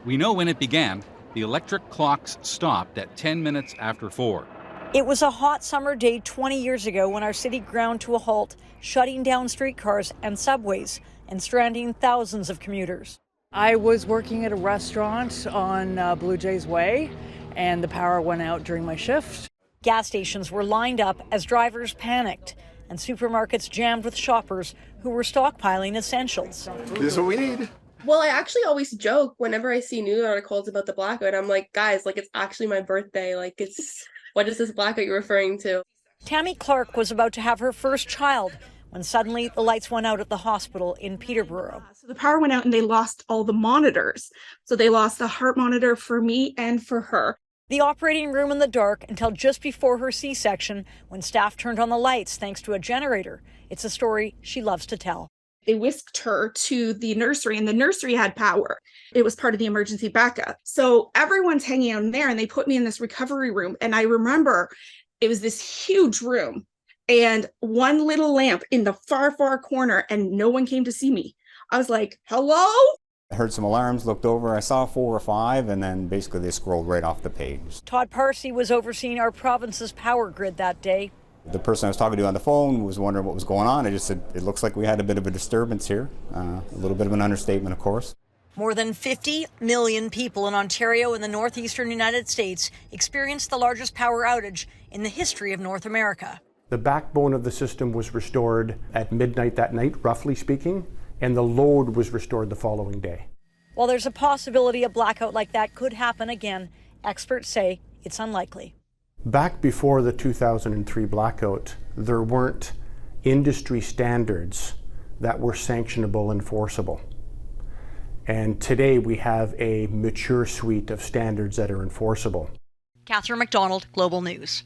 We know when it began. The electric clocks stopped at 10 minutes after 4. It was a hot summer day 20 years ago when our city ground to a halt, shutting down streetcars and subways and stranding thousands of commuters. I was working at a restaurant on Blue Jays Way, and the power went out during my shift. Gas stations were lined up as drivers panicked, and supermarkets jammed with shoppers who were stockpiling essentials. This is what we need. Well, I actually always joke whenever I see news articles about the blackout. I'm like, guys, like, it's actually my birthday. Like, what is this blackout you're referring to? Tammy Clark was about to have her first child when suddenly the lights went out at the hospital in Peterborough. So the power went out and they lost all the monitors. So they lost the heart monitor for me and for her. The operating room in the dark until just before her C-section when staff turned on the lights thanks to a generator. It's a story she loves to tell. They whisked her to the nursery and the nursery had power. It was part of the emergency backup. So everyone's hanging out in there and they put me in this recovery room. And I remember it was this huge room and one little lamp in the far, far corner and no one came to see me. I was like, hello? I heard some alarms, looked over, I saw 4 or 5, and then basically they scrolled right off the page. Todd Parsi was overseeing our province's power grid that day. The person I was talking to on the phone was wondering what was going on. I just said, it looks like we had a bit of a disturbance here. A little bit of an understatement, of course. More than 50 million people in Ontario and the northeastern United States experienced the largest power outage in the history of North America. The backbone of the system was restored at midnight that night, roughly speaking, and the load was restored the following day. While there's a possibility a blackout like that could happen again, experts say it's unlikely. Back before the 2003 blackout, there weren't industry standards that were sanctionable, enforceable. And today we have a mature suite of standards that are enforceable. Catherine McDonald, Global News.